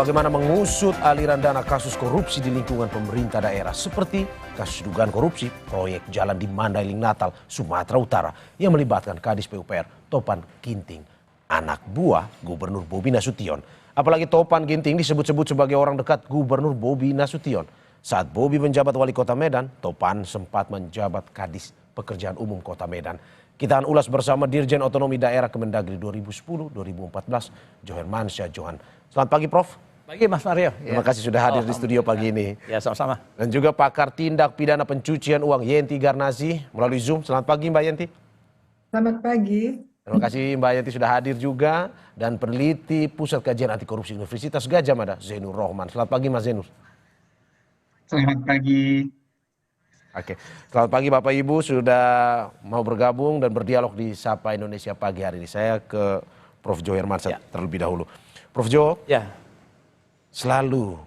bagaimana mengusut aliran dana kasus korupsi di lingkungan pemerintah daerah seperti kasus dugaan korupsi proyek jalan di Mandailing Natal, Sumatera Utara yang melibatkan Kadis PUPR Topan Ginting, anak buah Gubernur Bobi Nasution. Apalagi Topan Ginting disebut-sebut sebagai orang dekat Gubernur Bobi Nasution. Saat Bobi menjabat wali kota Medan, Topan sempat menjabat Kadis Pekerjaan Umum Kota Medan. Kita akan ulas bersama Dirjen Otonomi Daerah Kemendagri 2010-2014, Johermansyah Johan. Selamat pagi, Prof. Pagi, Mas Mario. Terima kasih sudah hadir di studio pagi ini. Ya, sama-sama. Dan juga pakar tindak pidana pencucian uang Yenti Garnasi melalui Zoom. Selamat pagi, Mbak Yenti. Selamat pagi. Terima kasih Mbak Yenti sudah hadir juga. Dan peneliti Pusat Kajian Anti Korupsi Universitas Gadjah Mada, Zainur Rohman. Selamat pagi, Mas Zainur. Selamat pagi. Oke, selamat pagi Bapak Ibu sudah mau bergabung dan berdialog di Sapa Indonesia pagi hari ini. Saya ke Prof. Johermansyah terlebih dahulu. Prof. Jo, selalu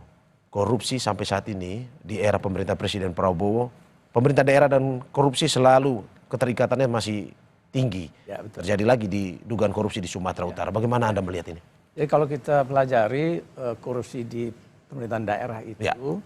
korupsi sampai saat ini di era pemerintah Presiden Prabowo, pemerintah daerah dan korupsi selalu keterikatannya masih tinggi. Betul. Terjadi lagi di dugaan korupsi di Sumatera Utara. Bagaimana Anda melihat ini? Jadi kalau kita pelajari korupsi di pemerintahan daerah itu,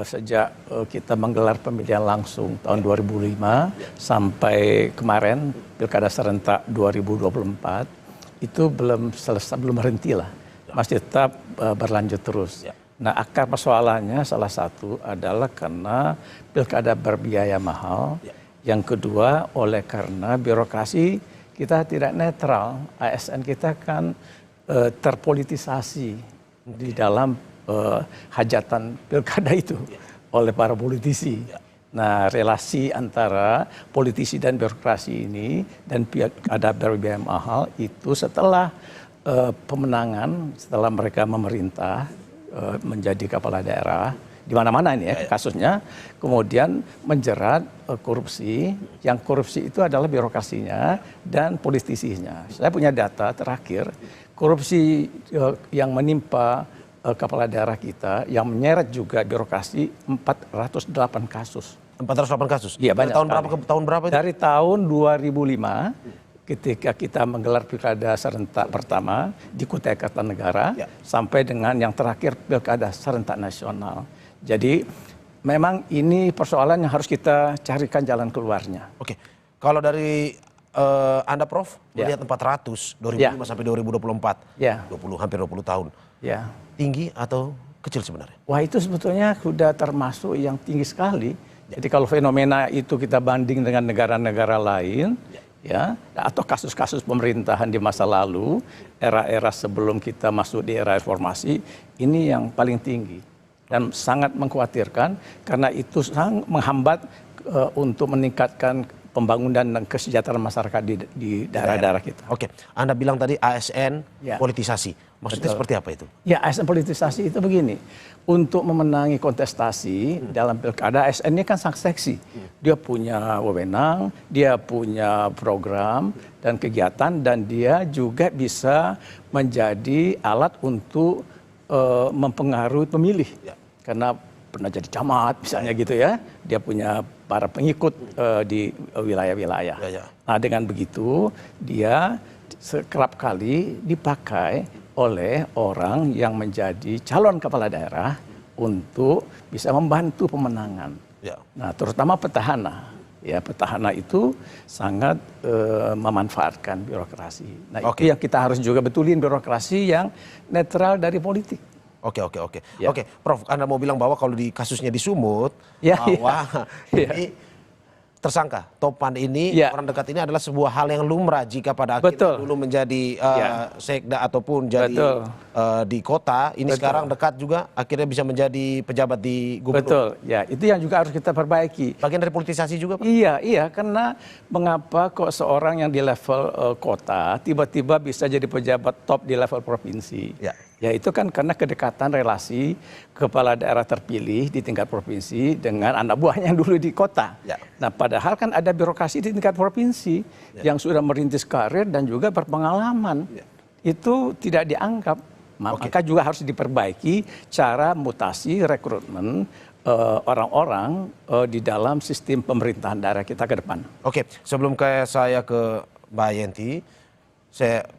sejak kita menggelar pemilihan langsung tahun 2005 sampai kemarin Pilkada serentak 2024 itu belum selesai, belum berhenti lah, masih tetap berlanjut terus. Nah, akar persoalannya salah satu adalah karena Pilkada berbiaya mahal, yang kedua oleh karena birokrasi kita tidak netral, ASN kita kan terpolitisasi di dalam hajatan pilkada itu oleh para politisi. Nah, relasi antara politisi dan birokrasi ini dan ada berbiaya mahal itu setelah pemenangan, setelah mereka memerintah menjadi kepala daerah di mana-mana ini kasusnya, kemudian menjerat korupsi, yang korupsi itu adalah birokrasinya dan politisinya. Saya punya data terakhir, korupsi yang menimpa kepala daerah kita yang menyeret juga birokrasi 408 kasus. 408 kasus? Iya, banyak. Tahun berapa itu? Dari tahun 2005 ketika kita menggelar pilkada serentak pertama di Kutai Kartanegara sampai dengan yang terakhir pilkada serentak nasional. Jadi memang ini persoalan yang harus kita carikan jalan keluarnya. Oke, kalau dari Anda Prof, melihat 400 2005 sampai 2024, 20 hampir 20 tahun. Tinggi atau kecil sebenarnya? Wah, itu sebetulnya sudah termasuk yang tinggi sekali. Jadi kalau fenomena itu kita banding dengan negara-negara lain, atau kasus-kasus pemerintahan di masa lalu, era-era sebelum kita masuk di era reformasi, ini yang paling tinggi dan sangat mengkhawatirkan karena itu sangat menghambat untuk meningkatkan pembangunan dan kesejahteraan masyarakat di daerah-daerah kita. Oke, Anda bilang tadi ASN politisasi. Maksudnya seperti apa itu? Ya, ASN politisasi itu begini. Untuk memenangi kontestasi dalam pilkada, ASN ini kan sangat seksi. Dia punya wewenang, dia punya program dan kegiatan, dan dia juga bisa menjadi alat untuk mempengaruhi pemilih. Karena pernah jadi camat misalnya gitu ya, dia punya para pengikut di wilayah-wilayah. Nah, dengan begitu dia kerap kali dipakai oleh orang yang menjadi calon kepala daerah untuk bisa membantu pemenangan. Nah, terutama petahana. Ya, petahana itu sangat memanfaatkan birokrasi. Nah, itu yang kita harus juga betulin, birokrasi yang netral dari politik. Oke, Prof, Anda mau bilang bahwa kalau di kasusnya di Sumut, bahwa ini tersangka Topan ini, orang dekat ini adalah sebuah hal yang lumrah jika pada akhirnya dulu menjadi sekda ataupun jadi di kota, ini sekarang dekat juga akhirnya bisa menjadi pejabat di gubernur. Betul, ya, itu yang juga harus kita perbaiki. Bagian dari politisasi juga, Pak? Iya, karena mengapa kok seorang yang di level kota tiba-tiba bisa jadi pejabat top di level provinsi? Ya, itu kan karena kedekatan relasi kepala daerah terpilih di tingkat provinsi dengan anak buahnya yang dulu di kota. Nah, padahal kan ada birokrasi di tingkat provinsi yang sudah merintis karir dan juga berpengalaman. Itu tidak dianggap. Maka juga harus diperbaiki cara mutasi rekrutmen orang-orang di dalam sistem pemerintahan daerah kita ke depan. Oke, sebelum saya ke Mbak Yenti,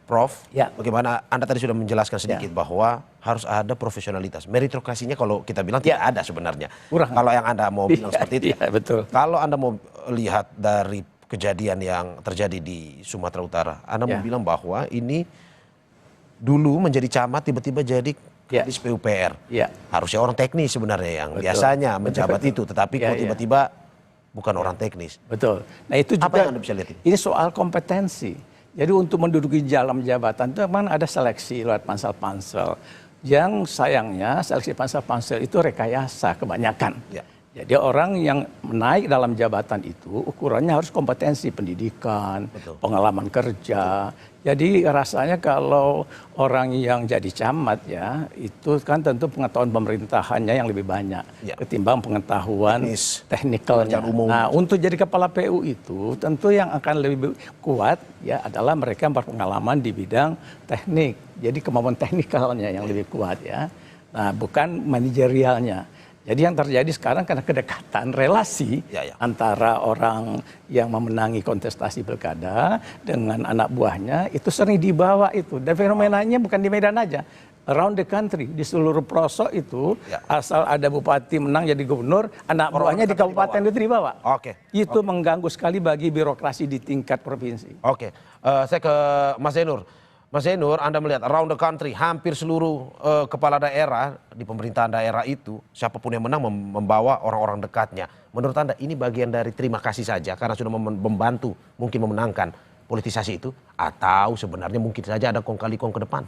Prof, bagaimana Anda tadi sudah menjelaskan sedikit bahwa harus ada profesionalitas. Meritokrasinya kalau kita bilang tidak ada sebenarnya. Kurang. Kalau yang Anda mau bilang seperti itu. Iya, betul. Kalau Anda mau lihat dari kejadian yang terjadi di Sumatera Utara, Anda mau bilang bahwa ini dulu menjadi camat tiba-tiba jadi kadis PUPR. Harusnya orang teknis sebenarnya yang biasanya menjabat itu, tetapi kok tiba-tiba bukan orang teknis. Betul. Nah itu juga apa yang Anda bisa lihat ini soal kompetensi. Jadi untuk menduduki dalam jabatan itu memang ada seleksi lewat pansel-pansel. Yang sayangnya seleksi pansel-pansel itu rekayasa kebanyakan. Jadi orang yang naik dalam jabatan itu ukurannya harus kompetensi pendidikan, pengalaman kerja. Jadi rasanya kalau orang yang jadi camat ya itu kan tentu pengetahuan pemerintahannya yang lebih banyak ketimbang pengetahuan teknikalnya. Nah untuk jadi kepala PU itu tentu yang akan lebih kuat ya adalah mereka yang berpengalaman di bidang teknik. Jadi kemampuan teknikalnya yang lebih kuat ya. Nah bukan manajerialnya. Jadi yang terjadi sekarang karena kedekatan relasi antara orang yang memenangi kontestasi pilkada dengan anak buahnya itu sering dibawa itu. Dan fenomenanya bukan di Medan aja, around the country, di seluruh pelosok itu asal ada bupati menang jadi gubernur, anak buahnya di kabupaten itu dibawa. Itu mengganggu sekali bagi birokrasi di tingkat provinsi. Saya ke Mas Zainur. Mas Zainur, Anda melihat around the country, hampir seluruh kepala daerah di pemerintahan daerah itu, siapapun yang menang membawa orang-orang dekatnya. Menurut Anda ini bagian dari terima kasih saja karena sudah membantu mungkin memenangkan politisasi itu, atau sebenarnya mungkin saja ada kong kali kong ke depan?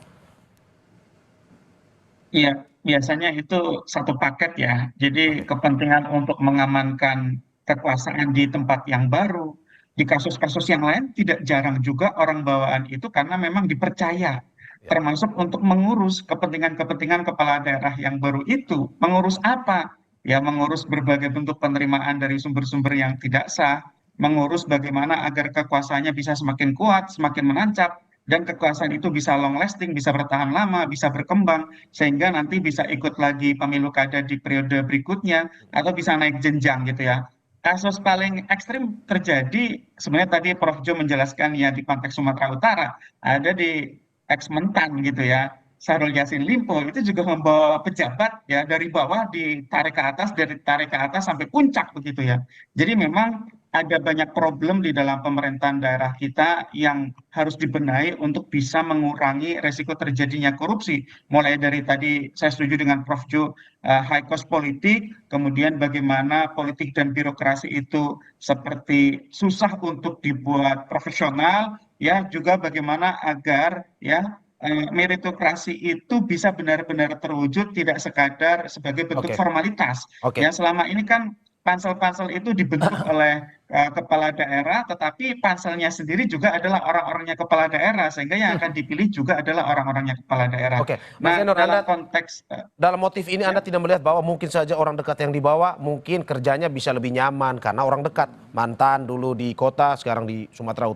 Iya, biasanya itu satu paket ya. Jadi kepentingan untuk mengamankan kekuasaan di tempat yang baru. Di kasus-kasus yang lain tidak jarang juga orang bawaan itu karena memang dipercaya. Termasuk untuk mengurus kepentingan-kepentingan kepala daerah yang baru itu. Mengurus apa? Ya mengurus berbagai bentuk penerimaan dari sumber-sumber yang tidak sah. Mengurus bagaimana agar kekuasaannya bisa semakin kuat, semakin menancap. Dan kekuasaan itu bisa long lasting, bisa bertahan lama, bisa berkembang. Sehingga nanti bisa ikut lagi pemilu kada di periode berikutnya. Atau bisa naik jenjang gitu ya. Kasus paling ekstrim terjadi sebenarnya tadi Prof. Jo menjelaskan ya di konteks Sumatera Utara ada di ex-Mentan gitu ya. Syahrul Yassin Limpo itu juga membawa pejabat ya dari bawah ditarik ke atas, dari tarik ke atas sampai puncak begitu ya. Jadi memang ada banyak problem di dalam pemerintahan daerah kita yang harus dibenahi untuk bisa mengurangi resiko terjadinya korupsi. Mulai dari tadi saya setuju dengan Prof. Jo, high cost politik, kemudian bagaimana politik dan birokrasi itu seperti susah untuk dibuat profesional, ya juga bagaimana agar ya meritokrasi itu bisa benar-benar terwujud tidak sekadar sebagai bentuk formalitas. Ya selama ini kan pansel-pansel itu dibentuk oleh kepala daerah, tetapi panselnya sendiri juga adalah orang-orangnya kepala daerah, sehingga yang akan dipilih juga adalah orang-orangnya kepala daerah. Mas Zainur, dalam konteks dalam motif ini Anda tidak melihat bahwa mungkin saja orang dekat yang dibawa mungkin kerjanya bisa lebih nyaman karena orang dekat, mantan dulu di kota, sekarang di Sumatera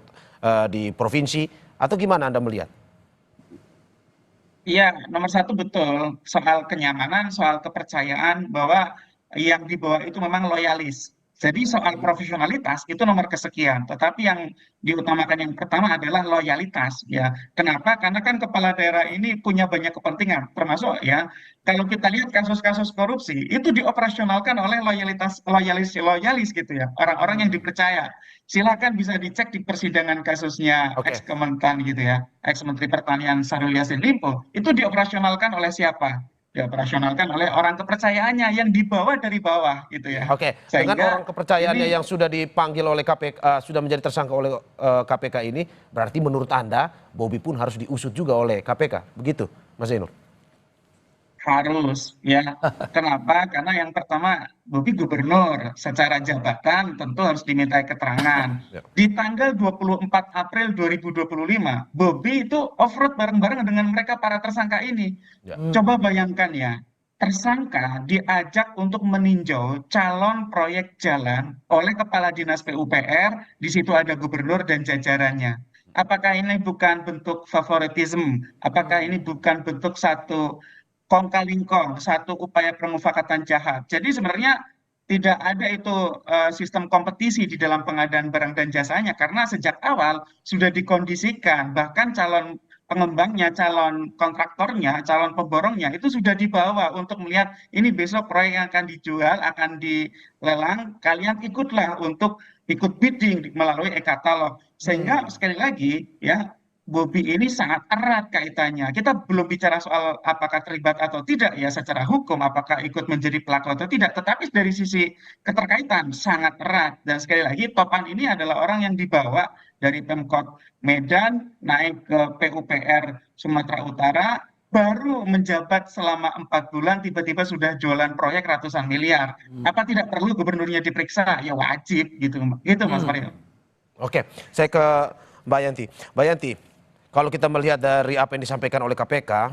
di provinsi, atau gimana Anda melihat? Iya, nomor satu betul soal kenyamanan, soal kepercayaan bahwa yang dibawa itu memang loyalis. Jadi soal profesionalitas itu nomor kesekian, tetapi yang diutamakan yang pertama adalah loyalitas ya. Kenapa? Karena kan kepala daerah ini punya banyak kepentingan, termasuk ya kalau kita lihat kasus-kasus korupsi itu dioperasionalkan oleh loyalis gitu ya, orang-orang yang dipercaya. Silakan bisa dicek di persidangan kasusnya ex Kementan gitu ya, ex Menteri Pertanian Syahrul Yassin Limpo, itu dioperasionalkan oleh siapa? Dioperasionalkan oleh orang kepercayaannya yang dibawa dari bawah gitu ya. Dengan orang kepercayaannya yang sudah dipanggil oleh KPK, sudah menjadi tersangka oleh KPK ini, berarti menurut Anda Bobi pun harus diusut juga oleh KPK, begitu Mas Zainur? Harus ya. Kenapa? Karena yang pertama Bobi gubernur, secara jabatan tentu harus dimintai keterangan. Di tanggal 24 April 2025, Bobi itu off-road bareng-bareng dengan mereka para tersangka ini. Coba bayangkan ya, tersangka diajak untuk meninjau calon proyek jalan oleh Kepala Dinas PUPR, di situ ada gubernur dan jajarannya. Apakah ini bukan bentuk favoritisme? Apakah ini bukan bentuk satu kong kali kong, satu upaya permufakatan jahat? Jadi sebenarnya tidak ada itu sistem kompetisi di dalam pengadaan barang dan jasanya, karena sejak awal sudah dikondisikan, bahkan calon pengembangnya, calon kontraktornya, calon pemborongnya itu sudah dibawa untuk melihat ini besok proyek yang akan dijual, akan dilelang, kalian ikutlah untuk ikut bidding melalui e-katalog. Sehingga sekali lagi ya, Bobi ini sangat erat kaitannya. Kita belum bicara soal apakah terlibat atau tidak ya secara hukum, apakah ikut menjadi pelaku atau tidak. Tetapi dari sisi keterkaitan sangat erat. Dan sekali lagi Topan ini adalah orang yang dibawa dari Pemkot Medan naik ke PUPR Sumatera Utara, baru menjabat selama 4 bulan tiba-tiba sudah jualan proyek ratusan miliar. Apa tidak perlu gubernurnya diperiksa? Ya wajib gitu, gitu Mas Mario. Oke, saya ke Mbak Yanti. Mbak Yanti, kalau kita melihat dari apa yang disampaikan oleh KPK,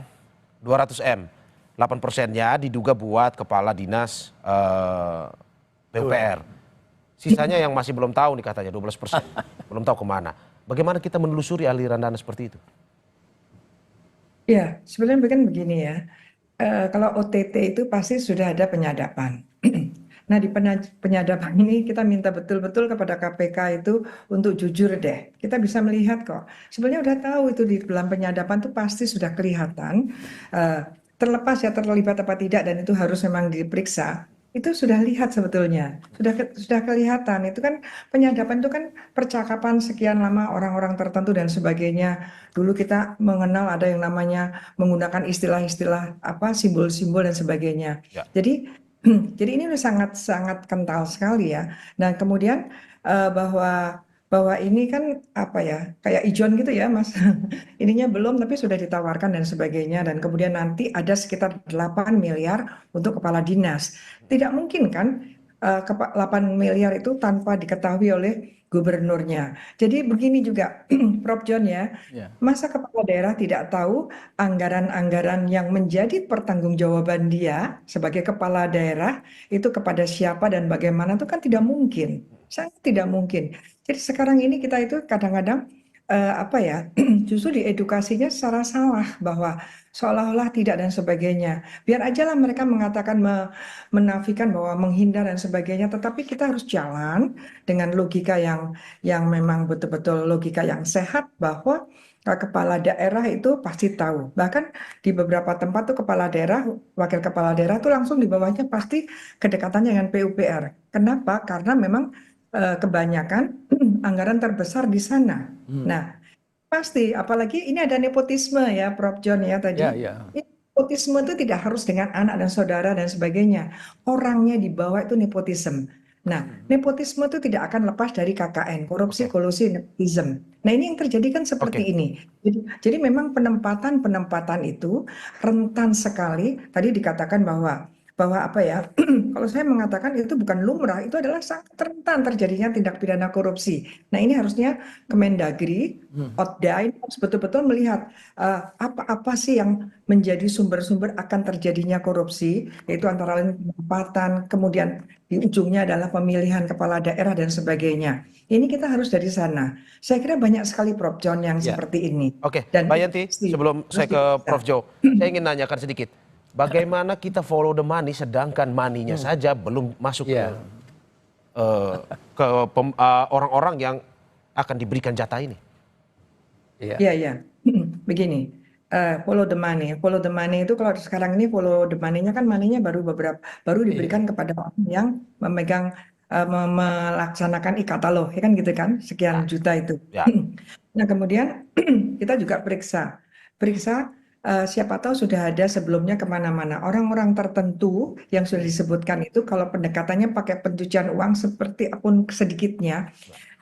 200 M, 8%-nya diduga buat kepala dinas PUPR. Sisanya yang masih belum tahu nih katanya 12%, belum tahu kemana. Bagaimana kita menelusuri aliran dana seperti itu? Ya, sebenarnya kan begini ya. Kalau OTT itu pasti sudah ada penyadapan. Nah, di penyadapan ini kita minta betul-betul kepada KPK itu untuk jujur deh. Kita bisa melihat kok. Sebenarnya udah tahu itu di dalam penyadapan itu pasti sudah kelihatan. Terlepas ya terlibat apa tidak dan itu harus memang diperiksa. Itu sudah lihat sebetulnya. Sudah kelihatan. Itu kan penyadapan itu kan percakapan sekian lama orang-orang tertentu dan sebagainya. Dulu kita mengenal ada yang namanya menggunakan istilah-istilah apa simbol-simbol dan sebagainya. Ya. Jadi jadi ini udah sangat kental sekali ya. Dan kemudian bahwa ini kan apa ya kayak ijon gitu ya Mas. Ininya belum tapi sudah ditawarkan dan sebagainya. Dan kemudian nanti ada sekitar 8 miliar untuk kepala dinas. Tidak mungkin kan 8 miliar itu tanpa diketahui oleh gubernurnya. Jadi begini juga Prof John ya. Masa kepala daerah tidak tahu anggaran-anggaran yang menjadi pertanggungjawaban dia sebagai kepala daerah itu kepada siapa dan bagaimana itu kan tidak mungkin, sangat tidak mungkin. Jadi sekarang ini kita itu kadang-kadang apa ya justru diedukasinya secara salah bahwa seolah-olah tidak dan sebagainya. Biar aja lah mereka mengatakan menafikan bahwa menghindar dan sebagainya, tetapi kita harus jalan dengan logika yang memang betul-betul logika yang sehat bahwa kepala daerah itu pasti tahu. Bahkan di beberapa tempat tuh kepala daerah, wakil kepala daerah tuh langsung di bawahnya pasti kedekatannya dengan PUPR. Kenapa? Karena memang kebanyakan anggaran terbesar di sana. Nah, pasti, apalagi ini ada nepotisme ya, Prof John ya tadi. Nepotisme itu tidak harus dengan anak dan saudara dan sebagainya. Orangnya di bawah itu nepotisme. Nah, nepotisme itu tidak akan lepas dari KKN, korupsi, kolusi, nepotisme. Nah, ini yang terjadi kan seperti ini. Jadi memang penempatan itu rentan sekali. Tadi dikatakan bahwa apa ya, kalau saya mengatakan itu bukan lumrah, itu adalah sangat rentan terjadinya tindak pidana korupsi. Nah ini harusnya Kemendagri, Otda ini harus betul-betul melihat apa-apa sih yang menjadi sumber-sumber akan terjadinya korupsi, yaitu antara lain penempatan, kemudian di ujungnya adalah pemilihan kepala daerah dan sebagainya. Ini kita harus dari sana. Saya kira banyak sekali Prof John yang seperti ini. Oke, Dan Mbak Yanti, sebelum saya ke Prof Jo, saya ingin nanyakan sedikit. Bagaimana kita follow the money sedangkan money-nya saja belum masuk ke orang-orang yang akan diberikan jatah ini? Iya. Begini, follow the money. Follow the money itu kalau sekarang ini follow the money-nya kan money-nya baru diberikan kepada orang yang memegang melaksanakan e-katalog, ya kan gitu kan, sekian juta itu. Nah kemudian kita juga periksa siapa tahu sudah ada sebelumnya kemana-mana orang-orang tertentu yang sudah disebutkan itu kalau pendekatannya pakai pencucian uang seperti apapun sedikitnya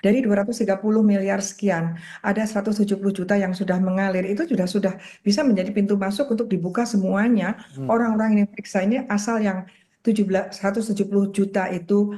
dari 230 miliar sekian ada 170 juta yang sudah mengalir itu sudah bisa menjadi pintu masuk untuk dibuka semuanya. Orang-orang yang diperiksa ini asal yang 170 juta itu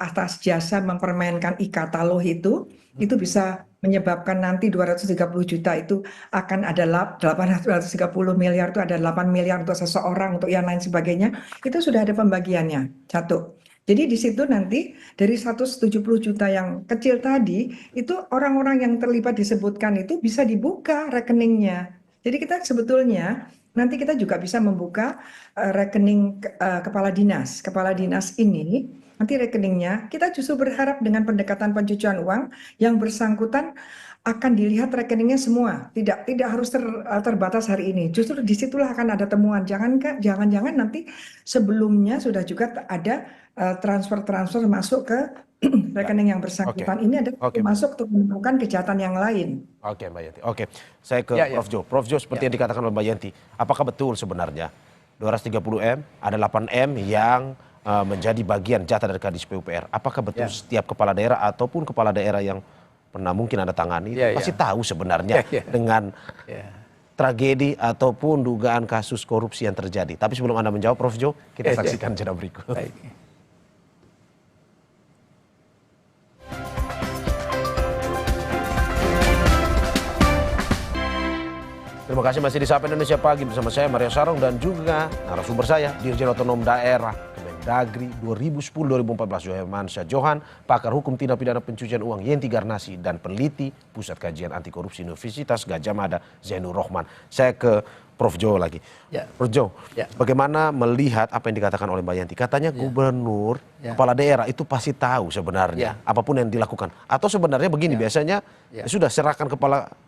atas jasa mempermainkan e-katalog itu bisa menyebabkan nanti 230 juta itu akan ada 830 miliar itu ada 8 miliar untuk seseorang untuk yang lain sebagainya itu sudah ada pembagiannya satu. Jadi di situ nanti dari 170 juta yang kecil tadi itu orang-orang yang terlibat disebutkan itu bisa dibuka rekeningnya. Jadi kita sebetulnya nanti kita juga bisa membuka rekening kepala dinas. Kepala dinas ini nanti rekeningnya kita justru berharap dengan pendekatan pencucian uang yang bersangkutan akan dilihat rekeningnya semua, tidak harus terbatas hari ini. Justru disitulah akan ada temuan. Jangan-jangan nanti sebelumnya sudah juga ada transfer masuk ke rekening yang bersangkutan. Ini ada masuk untuk menemukan kejahatan yang lain. Oke, Mbak Yanti. Oke, saya ke Prof. Jo. Prof. Jo, seperti yang dikatakan oleh Mbak Yanti, apakah betul sebenarnya 230M ada 8M yang menjadi bagian jatah dari Kadis PUPR? Apakah betul setiap kepala daerah ataupun kepala daerah yang pernah mungkin Anda tangani pasti tahu sebenarnya dengan tragedi ataupun dugaan kasus korupsi yang terjadi? Tapi sebelum Anda menjawab, Prof. Jo, kita saksikan jeda berikut. Baik. Terima kasih masih di Sapa Indonesia Pagi bersama saya Mario Sarong dan juga narasumber saya Dirjen Otonom Daerah Kemendagri 2010-2014 Johansyah Johan, pakar hukum tindak pidana pencucian uang Yenti Garnasi dan peneliti Pusat Kajian Anti Korupsi Universitas Gadjah Mada Zainur Rohman. Saya ke Prof. Jo lagi. Prof. Jo, bagaimana melihat apa yang dikatakan oleh Mbak Yanti? Katanya gubernur, kepala daerah itu pasti tahu sebenarnya apapun yang dilakukan. Atau sebenarnya begini, biasanya sudah serahkan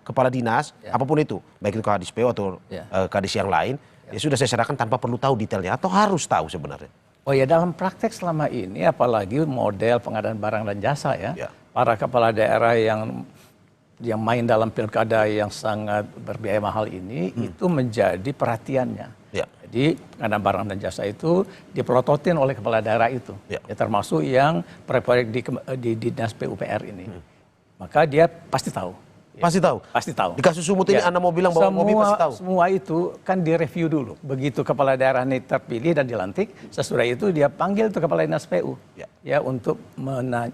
kepala dinas, apapun itu, baik itu Kadis PU atau Kadis yang lain, ya sudah saya serahkan tanpa perlu tahu detailnya atau harus tahu sebenarnya? Oh ya, dalam praktek selama ini apalagi model pengadaan barang dan jasa para kepala daerah yang main dalam pilkada yang sangat berbiaya mahal ini itu menjadi perhatiannya. Jadi pengadaan barang dan jasa itu dipelototin oleh kepala daerah itu, termasuk yang proyek di dinas PUPR ini. Maka dia pasti tahu. Pasti tahu? Pasti tahu. Di kasus Sumut ini Anda mau bilang bahwa Bobi pasti tahu? Semua itu kan direview dulu. Begitu kepala daerah ini terpilih dan dilantik, sesudah itu dia panggil tuh kepala dinas PU. Untuk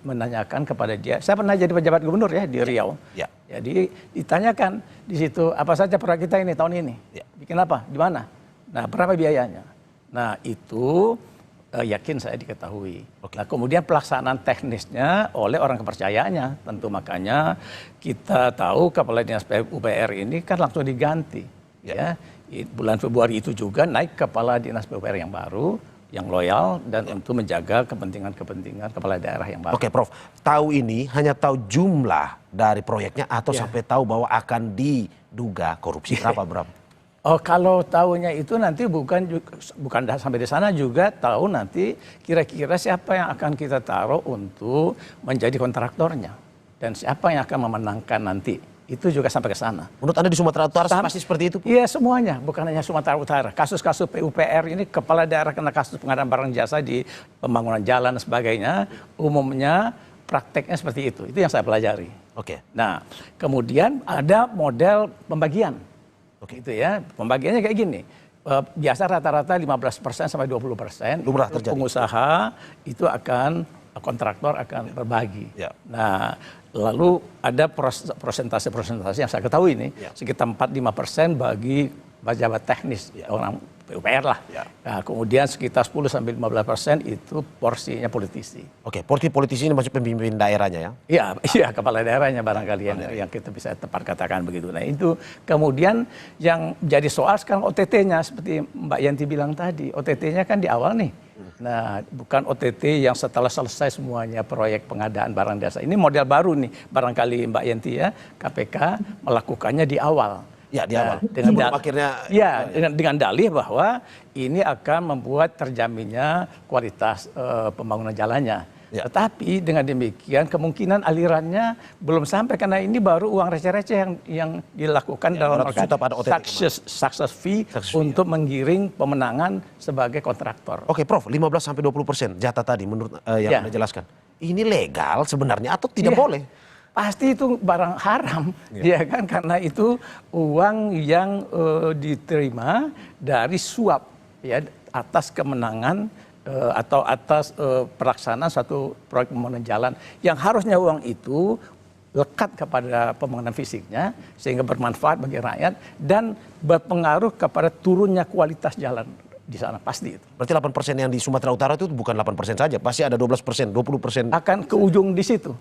menanyakan kepada dia. Saya pernah jadi pejabat gubernur di Riau. Jadi ditanyakan di situ apa saja proyek kita ini tahun ini. Bikin apa? Di mana? Nah, berapa biayanya? Nah, itu yakin saya diketahui. Nah, kemudian pelaksanaan teknisnya oleh orang kepercayaannya. Tentu makanya kita tahu kepala dinas PUPR ini kan langsung diganti. Bulan Februari itu juga naik kepala dinas PUPR yang baru, yang loyal dan untuk menjaga kepentingan kepala daerah yang baru. Oke, Prof. Tahu ini hanya tahu jumlah dari proyeknya atau sampai tahu bahwa akan diduga korupsi berapa? Oh, kalau tahunya itu nanti bukan sampai di sana juga tahu nanti kira-kira siapa yang akan kita taruh untuk menjadi kontraktornya dan siapa yang akan memenangkan nanti. Itu juga sampai ke sana. Menurut Anda di Sumatera Utara pasti seperti itu? Iya, semuanya, bukan hanya Sumatera Utara. Kasus-kasus PUPR ini kepala daerah kena kasus pengadaan barang jasa di pembangunan jalan dan sebagainya, umumnya prakteknya seperti itu. Itu yang saya pelajari. Nah, kemudian ada model pembagian. Gitu ya, pembagiannya kayak gini. Biasa rata-rata 15% sampai 20%. Pengusaha itu kontraktor akan berbagi. Nah, lalu ada persentase yang saya ketahui ini sekitar 4-5% bagi pejabat teknis orang PUPR lah. Nah, kemudian sekitar 10-15% itu porsinya politisi. Porsi politisi ini masuk pemimpin daerahnya ya? Iya, kepala daerahnya barangkali yang kita bisa tepat katakan begitu. Nah, itu kemudian yang jadi soal sekarang OTT-nya seperti Mbak Yanti bilang tadi. OTT-nya kan di awal nih. Nah, bukan OTT yang setelah selesai semuanya proyek pengadaan barang jasa. Ini model baru nih barangkali Mbak Yanti KPK melakukannya di awal. Di awal. Dengan dalih bahwa ini akan membuat terjaminnya kualitas pembangunan jalannya. Tetapi dengan demikian kemungkinan alirannya belum sampai karena ini baru uang receh-receh yang dilakukan dalam success fee untuk menggiring pemenangan sebagai kontraktor. Oke, Prof, 15-20% jatah tadi menurut yang Anda jelaskan. Ini legal sebenarnya atau tidak boleh? Pasti itu barang haram, kan? Karena itu uang yang diterima dari suap, atas kemenangan atau atas pelaksanaan satu proyek pembangunan jalan yang harusnya uang itu lekat kepada pembangunan fisiknya sehingga bermanfaat bagi rakyat dan berpengaruh kepada turunnya kualitas jalan di sana, pasti itu. Berarti 8% yang di Sumatera Utara itu bukan 8% saja, pasti ada 12%, 20%. Akan ke ujung di situ.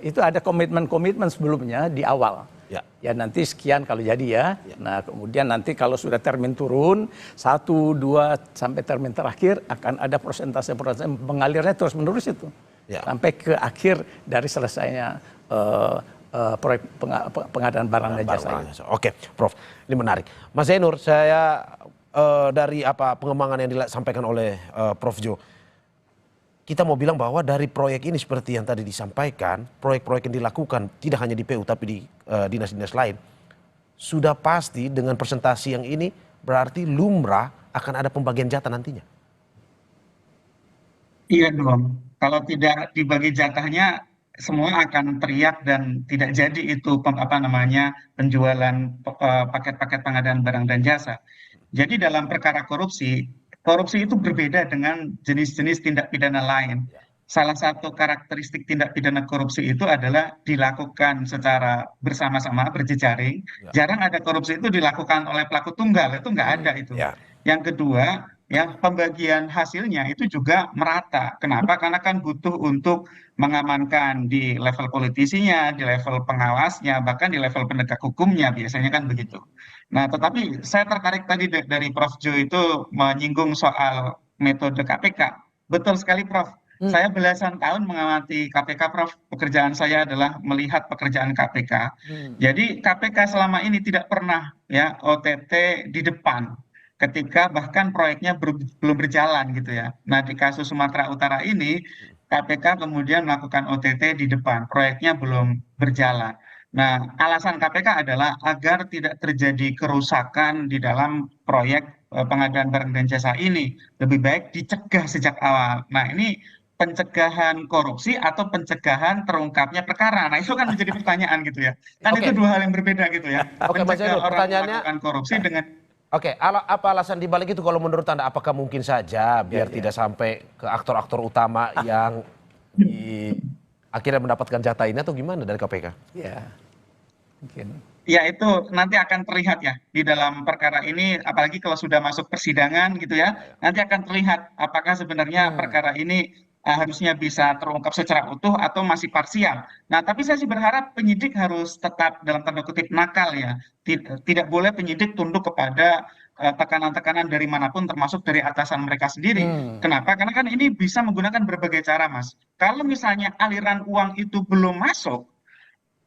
Itu ada komitmen sebelumnya di awal. Nanti sekian kalau jadi Nah, kemudian nanti kalau sudah termin turun 1, 2 sampai termin terakhir akan ada persentase mengalirnya terus menerus itu. Sampai ke akhir dari selesainya proyek pengadaan barang dan jasa ini. Oke, Prof. Ini menarik. Mas Zainur, saya dari pengembangan yang disampaikan oleh Prof. Jo, kita mau bilang bahwa dari proyek ini seperti yang tadi disampaikan, proyek-proyek yang dilakukan tidak hanya di PU tapi di dinas-dinas lain, sudah pasti dengan presentasi yang ini berarti lumrah akan ada pembagian jatah nantinya. Iya dong. Kalau tidak dibagi jatahnya, semua akan teriak dan tidak jadi itu penjualan paket-paket pengadaan barang dan jasa. Jadi dalam perkara korupsi, korupsi itu berbeda dengan jenis-jenis tindak pidana lain. Salah satu karakteristik tindak pidana korupsi itu adalah dilakukan secara bersama-sama, berjejaring. Ya. Jarang ada korupsi itu dilakukan oleh pelaku tunggal, itu nggak ada itu. Ya. Yang kedua, ya pembagian hasilnya itu juga merata. Kenapa? Karena kan butuh untuk mengamankan di level politisinya, di level pengawasnya, bahkan di level penegak hukumnya, biasanya kan begitu. Nah, tetapi saya tertarik tadi dari Prof. Jo itu menyinggung soal metode KPK. Betul sekali, Prof. Saya belasan tahun mengamati KPK, Prof. Pekerjaan saya adalah melihat pekerjaan KPK. Jadi KPK selama ini tidak pernah ya OTT di depan ketika bahkan proyeknya belum berjalan gitu ya. Nah, di kasus Sumatera Utara ini KPK kemudian melakukan OTT di depan, proyeknya belum berjalan. Nah, alasan KPK adalah agar tidak terjadi kerusakan di dalam proyek pengadaan barang dan jasa ini. Lebih baik dicegah sejak awal. Nah, ini pencegahan korupsi atau pencegahan terungkapnya perkara. Nah, itu kan menjadi pertanyaan gitu ya. Kan Oke. itu dua hal yang berbeda gitu ya. Oke, Mas Mencegah Zainur, orang pertanyaannya- melakukan korupsi dengan Oke, apa alasan dibalik itu kalau menurut Anda? Apakah mungkin saja biar tidak sampai ke aktor-aktor utama yang akhirnya mendapatkan jatah ini atau gimana dari KPK? Ya, mungkin. ya itu nanti akan terlihat ya di dalam perkara ini, apalagi kalau sudah masuk persidangan gitu ya, nanti akan terlihat apakah sebenarnya perkara ini harusnya bisa terungkap secara utuh atau masih parsial. Nah, tapi saya sih berharap penyidik harus tetap dalam tanda kutip nakal ya. Tidak boleh penyidik tunduk kepada tekanan-tekanan dari manapun termasuk dari atasan mereka sendiri. Kenapa? Karena kan ini bisa menggunakan berbagai cara, Mas. Kalau misalnya aliran uang itu belum masuk,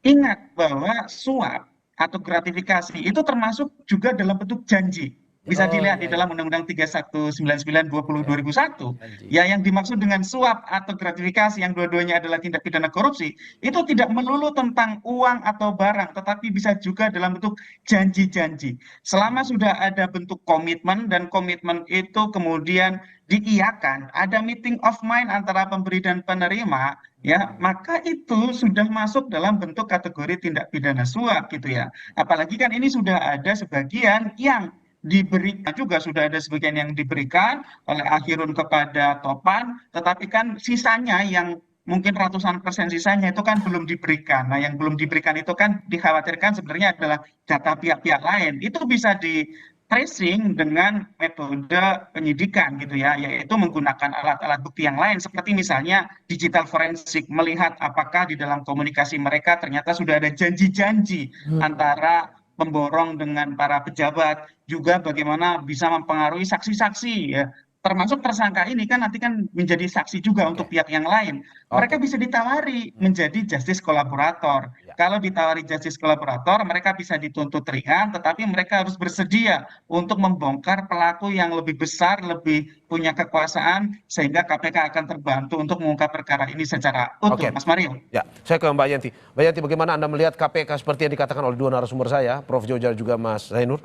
ingat bahwa suap atau gratifikasi itu termasuk juga dalam bentuk janji. Bisa dilihat di dalam Undang-Undang 3199/2001. Ya, yang dimaksud dengan suap atau gratifikasi yang dua-duanya adalah tindak pidana korupsi, itu tidak melulu tentang uang atau barang, tetapi bisa juga dalam bentuk janji-janji. Selama sudah ada bentuk komitmen dan komitmen itu kemudian diiyakan, ada meeting of mind antara pemberi dan penerima, ya, maka itu sudah masuk dalam bentuk kategori tindak pidana suap gitu ya. Apalagi kan ini sudah ada sebagian yang diberikan juga, sudah ada sebagian yang diberikan oleh Akhirun kepada Topan, tetapi kan sisanya yang mungkin ratusan persen sisanya itu kan belum diberikan. Nah, yang belum diberikan itu kan dikhawatirkan sebenarnya adalah data pihak-pihak lain. Itu bisa di tracing dengan metode penyidikan gitu ya, yaitu menggunakan alat-alat bukti yang lain seperti misalnya digital forensik, melihat apakah di dalam komunikasi mereka ternyata sudah ada janji-janji antara pemborong dengan para pejabat, juga bagaimana bisa mempengaruhi saksi-saksi ya. Termasuk tersangka ini kan nanti kan menjadi saksi juga untuk pihak yang lain. Mereka bisa ditawari menjadi justice kolaborator. Kalau ditawari justice kolaborator, mereka bisa dituntut ringan, tetapi mereka harus bersedia untuk membongkar pelaku yang lebih besar, lebih punya kekuasaan, sehingga KPK akan terbantu untuk mengungkap perkara ini secara utuh. Mas Mario. Ya, saya ke Mbak Yanti. Mbak Yanti, bagaimana Anda melihat KPK seperti yang dikatakan oleh dua narasumber saya, Prof. Jo dan juga Mas Zainur?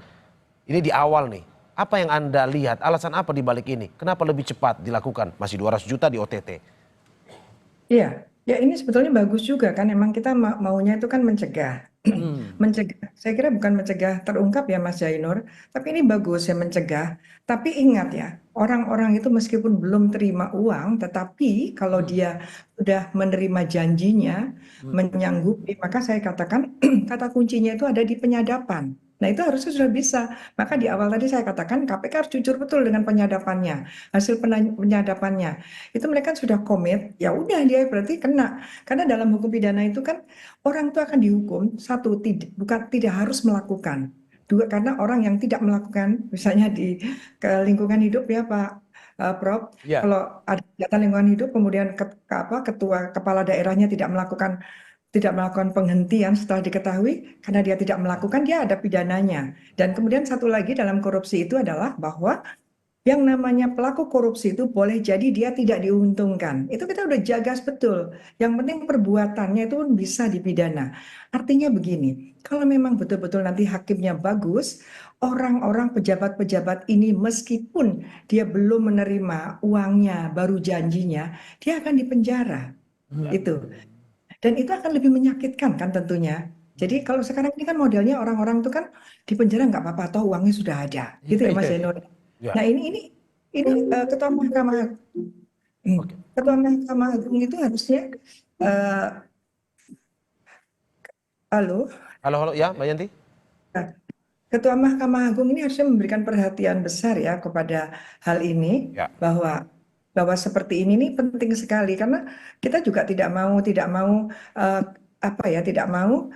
Ini di awal nih. Apa yang Anda lihat? Alasan apa di balik ini? Kenapa lebih cepat dilakukan? Masih 200 juta di OTT. Iya, ya ini sebetulnya bagus juga kan. Emang kita maunya itu kan mencegah. Mencegah. Saya kira bukan mencegah terungkap ya Mas Zainur, tapi ini bagus ya mencegah. Tapi ingat ya, orang-orang itu meskipun belum terima uang, tetapi kalau dia sudah menerima janjinya, menyanggupi, maka saya katakan kata kuncinya itu ada di penyadapan. Nah, itu harusnya sudah bisa. Maka di awal tadi saya katakan KPK harus jujur betul dengan penyadapannya, hasil penyadapannya. Itu mereka sudah komit, ya udah dia berarti kena. Karena dalam hukum pidana itu kan orang itu akan dihukum, satu, tidak harus melakukan. Dua, karena orang yang tidak melakukan, misalnya di lingkungan hidup ya Pak Prof, kalau ada kegiatan lingkungan hidup, kemudian ketua kepala daerahnya tidak melakukan tidak melakukan penghentian setelah diketahui karena dia tidak melakukan, dia ada pidananya. Dan kemudian satu lagi dalam korupsi itu adalah bahwa yang namanya pelaku korupsi itu boleh jadi dia tidak diuntungkan. Itu kita udah jaga betul. Yang penting perbuatannya itu pun bisa dipidana. Artinya begini, kalau memang betul-betul nanti hakimnya bagus, orang-orang pejabat-pejabat ini meskipun dia belum menerima uangnya, baru janjinya, dia akan dipenjara. Itu. Dan itu akan lebih menyakitkan kan tentunya. Jadi kalau sekarang ini kan modelnya orang-orang itu kan di penjara nggak apa-apa, toh uangnya sudah ada, gitu ya Mas Zainur. Ya. Nah ketua Mahkamah Ketua Mahkamah Agung itu harusnya eh, halo, Halo, ya, Mbak Yanti. Nah, Ketua Mahkamah Agung ini harusnya memberikan perhatian besar ya kepada hal ini Ya. bahwa seperti ini nih penting sekali karena kita juga tidak mau eh, tidak mau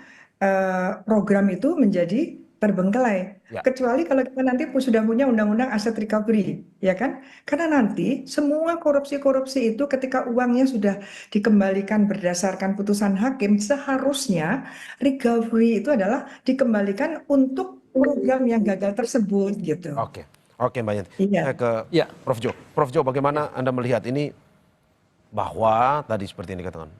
program itu menjadi terbengkelai. Ya. Kecuali kalau kita nanti sudah punya undang-undang aset recovery, ya kan? Karena nanti semua korupsi-korupsi itu ketika uangnya sudah dikembalikan berdasarkan putusan hakim, seharusnya recovery itu adalah dikembalikan untuk program yang gagal tersebut gitu. Oke, Mbak Yanti. Iya. Saya ke Prof. Jo. Prof. Jo, bagaimana Anda melihat ini bahwa tadi seperti yang dikatakan,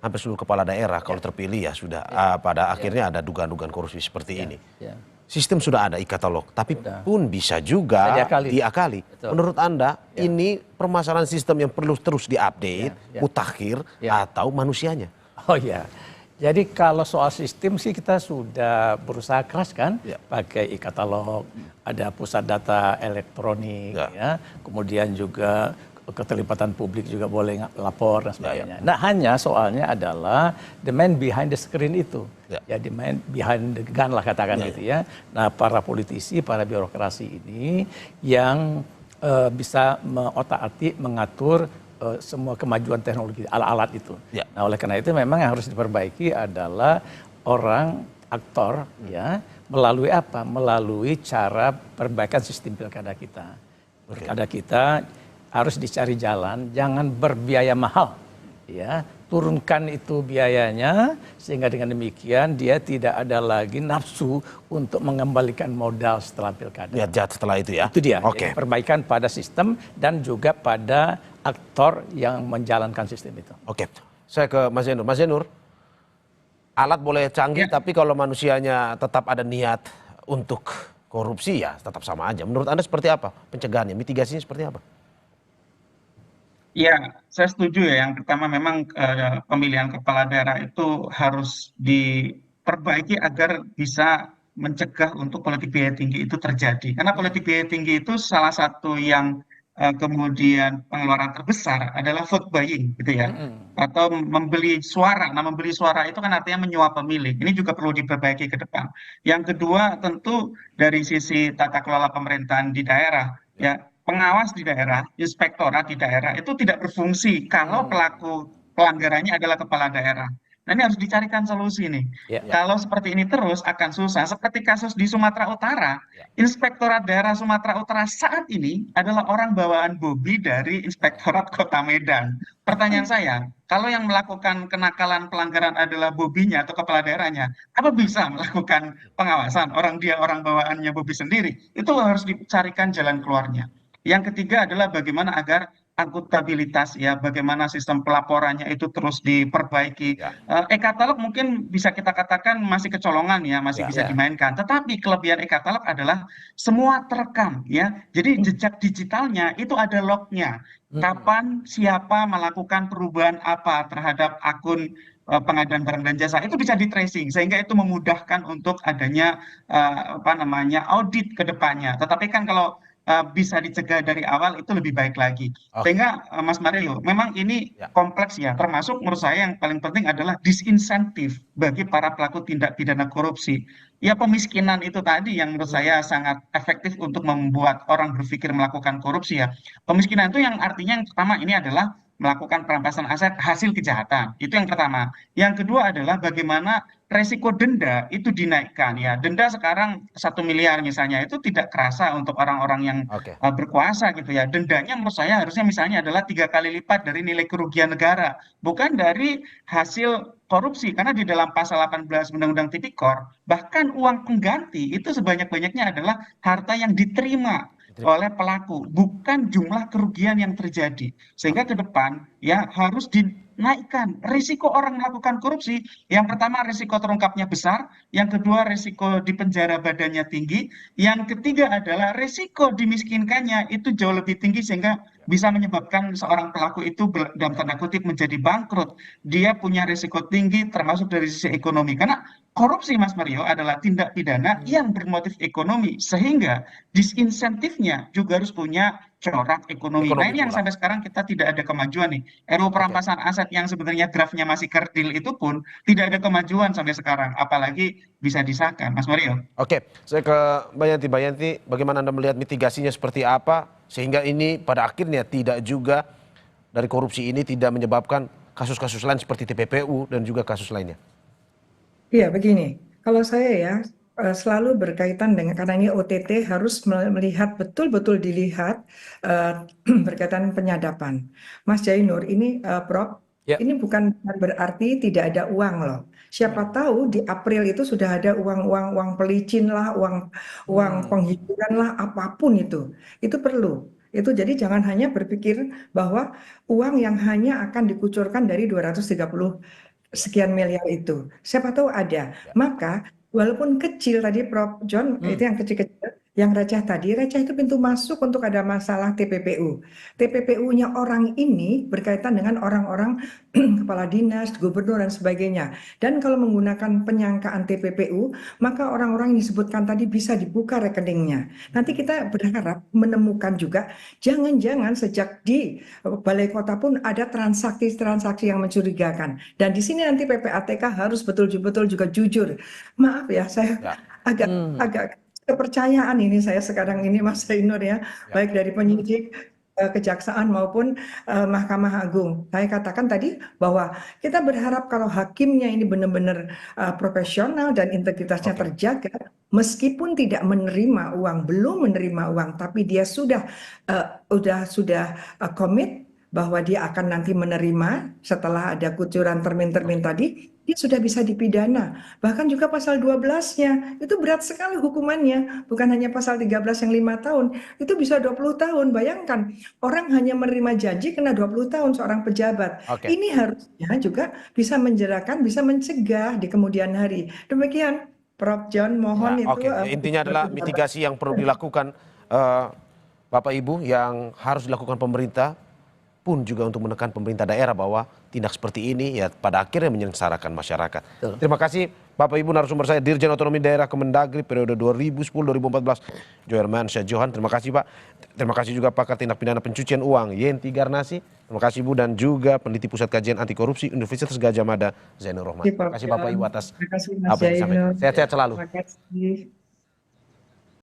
hampir seluruh kepala daerah kalau terpilih ya sudah pada akhirnya ada dugaan-dugaan korupsi seperti ini. Sistem sudah ada e-katalog, tapi pun bisa juga diakali. Betul. Menurut Anda ini permasalahan sistem yang perlu terus diupdate, mutakhir, atau manusianya? Oh ya, jadi kalau soal sistem sih kita sudah berusaha keras kan, pakai e-katalog, ada pusat data elektronik, kemudian juga keterlibatan publik juga boleh lapor dan sebagainya. Nah hanya soalnya adalah the man behind the screen itu, ya the man behind the gun lah katakan gitu ya. Nah para politisi, para birokrasi ini yang bisa mengotak-atik mengatur semua kemajuan teknologi alat-alat itu. Nah oleh karena itu memang yang harus diperbaiki adalah orang aktor ya melalui apa? Melalui cara perbaikan sistem pilkada kita. Pilkada kita harus dicari jalan, jangan berbiaya mahal, ya turunkan itu biayanya sehingga dengan demikian dia tidak ada lagi nafsu untuk mengembalikan modal setelah pilkada. Lihat setelah itu ya. Itu dia. Oke. Perbaikan pada sistem dan juga pada aktor yang menjalankan sistem itu. Oke, saya ke Mas Zainur. Mas Zainur, alat boleh canggih tapi kalau manusianya tetap ada niat untuk korupsi ya tetap sama aja. Menurut Anda seperti apa pencegahannya, mitigasinya seperti apa? Ya, saya setuju ya. Yang pertama memang pemilihan kepala daerah itu harus diperbaiki agar bisa mencegah untuk politik biaya tinggi itu terjadi. Karena politik biaya tinggi itu salah satu yang kemudian pengeluaran terbesar adalah vote buying, gitu ya, atau membeli suara. Nah, membeli suara itu kan artinya menyuap pemilih. Ini juga perlu diperbaiki ke depan. Yang kedua, tentu dari sisi tata kelola pemerintahan di daerah, ya pengawas di daerah, inspektorat di daerah itu tidak berfungsi kalau pelaku pelanggarannya adalah kepala daerah. Nah ini harus dicarikan solusi nih. Kalau seperti ini terus akan susah. Seperti kasus di Sumatera Utara, Inspektorat Daerah Sumatera Utara saat ini adalah orang bawaan Bobi dari Inspektorat Kota Medan. Pertanyaan saya, kalau yang melakukan kenakalan pelanggaran adalah Bobinya atau kepala daerahnya, apa bisa melakukan pengawasan? Orang bawaannya Bobi sendiri. Itu harus dicarikan jalan keluarnya. Yang ketiga adalah bagaimana agar akuntabilitas ya, bagaimana sistem pelaporannya itu terus diperbaiki. E-katalog mungkin bisa kita katakan masih kecolongan ya, masih bisa dimainkan. Tetapi kelebihan e-katalog adalah semua terekam ya. Jadi jejak digitalnya itu ada lognya. Kapan siapa melakukan perubahan apa terhadap akun pengadaan barang dan jasa itu bisa di tracing sehingga itu memudahkan untuk adanya audit ke depannya. Tetapi kan kalau bisa dicegah dari awal itu lebih baik lagi. Sehingga Mas Mario, memang ini kompleks ya, termasuk menurut saya yang paling penting adalah disinsentif bagi para pelaku tindak pidana korupsi. Ya pemiskinan itu tadi yang menurut saya sangat efektif untuk membuat orang berpikir melakukan korupsi ya. Pemiskinan itu yang artinya yang pertama ini adalah melakukan perampasan aset hasil kejahatan. Itu yang pertama. Yang kedua adalah bagaimana resiko denda itu dinaikkan ya. Denda sekarang 1 miliar misalnya itu tidak kerasa untuk orang-orang yang Oke. berkuasa gitu ya. Dendanya menurut saya harusnya misalnya adalah 3 kali lipat dari nilai kerugian negara, bukan dari hasil korupsi. Karena di dalam pasal 18 Undang-Undang Tipikor, bahkan uang pengganti itu sebanyak-banyaknya adalah harta yang diterima oleh pelaku, bukan jumlah kerugian yang terjadi. Sehingga ke depan ya harus dinaikkan risiko orang melakukan korupsi. Yang pertama risiko terungkapnya besar, yang kedua risiko di penjara badannya tinggi, yang ketiga adalah risiko dimiskinkannya itu jauh lebih tinggi sehingga bisa menyebabkan seorang pelaku itu dalam tanda kutip menjadi bangkrut. Dia punya risiko tinggi termasuk dari sisi ekonomi. Karena korupsi Mas Mario adalah tindak pidana yang bermotif ekonomi sehingga disinsentifnya juga harus punya corak ekonomi. Nah Ekonomi ini yang pula. sampai sekarang kita tidak ada kemajuan nih. RUU Oke. perampasan aset yang sebenarnya draftnya masih kerdil itu pun tidak ada kemajuan sampai sekarang. Apalagi bisa disahkan, Mas Mario. Oke, saya ke Mbak Yanti. Mbak Yanti, bagaimana Anda melihat mitigasinya seperti apa sehingga ini pada akhirnya tidak juga dari korupsi ini tidak menyebabkan kasus-kasus lain seperti TPPU dan juga kasus lainnya? Iya, begini. Kalau saya ya selalu berkaitan dengan karena ini OTT harus melihat betul-betul dilihat berkaitan penyadapan. Mas Jainur, ini Prof, Ya. ini bukan berarti tidak ada uang loh. Siapa tahu di April itu sudah ada uang pelicin lah, uang penghiburan lah, apapun itu. Itu perlu. Itu jadi jangan hanya berpikir bahwa uang yang hanya akan dikucurkan dari 230 sekian miliar itu. Siapa tahu ada. Maka walaupun kecil tadi Prof. John, itu yang kecil-kecil, yang receh tadi, receh itu pintu masuk untuk ada masalah TPPU. TPPU-nya orang ini berkaitan dengan orang-orang kepala dinas, gubernur, dan sebagainya. Dan kalau menggunakan penyangkaan TPPU, maka orang-orang yang disebutkan tadi bisa dibuka rekeningnya. Nanti kita berharap menemukan juga, jangan-jangan sejak di balai kota pun ada transaksi-transaksi yang mencurigakan. Dan di sini nanti PPATK harus betul-betul juga jujur. Maaf ya, saya Ya. agak kepercayaan ini saya sekarang ini Mas Zainur ya, baik dari penyidik, kejaksaan maupun Mahkamah Agung. Saya katakan tadi bahwa kita berharap kalau hakimnya ini benar-benar profesional dan integritasnya Oke. terjaga, meskipun tidak menerima uang, belum menerima uang, tapi dia sudah komit bahwa dia akan nanti menerima setelah ada kucuran termin-termin tadi, dia sudah bisa dipidana. Bahkan juga pasal 12-nya, itu berat sekali hukumannya. Bukan hanya pasal 13 yang 5 tahun, itu bisa 20 tahun. Bayangkan, orang hanya menerima janji kena 20 tahun seorang pejabat. Oke. Ini harusnya juga bisa menjerakan, bisa mencegah di kemudian hari. Demikian, Prof. John, mohon Ya, itu. oke. Intinya adalah mitigasi yang perlu dilakukan Bapak Ibu, yang harus dilakukan pemerintah pun juga untuk menekan pemerintah daerah bahwa tindak seperti ini ya pada akhirnya menyengsarakan masyarakat. Betul. Terima kasih Bapak Ibu narasumber saya, Dirjen Otonomi Daerah Kemendagri periode 2010-2014, Johermansyah Johan. Terima kasih Pak. Terima kasih juga pakar tindak pidana pencucian uang, Yenti Garnasi. Terima kasih Bu, dan juga peneliti Pusat Kajian Anti Korupsi Universitas Gadjah Mada, Zainur Rohman. Terima kasih Bapak Ibu atas Terima kasih Mas apa yang disampaikan. Zainur. Sehat-sehat selalu. Terima kasih.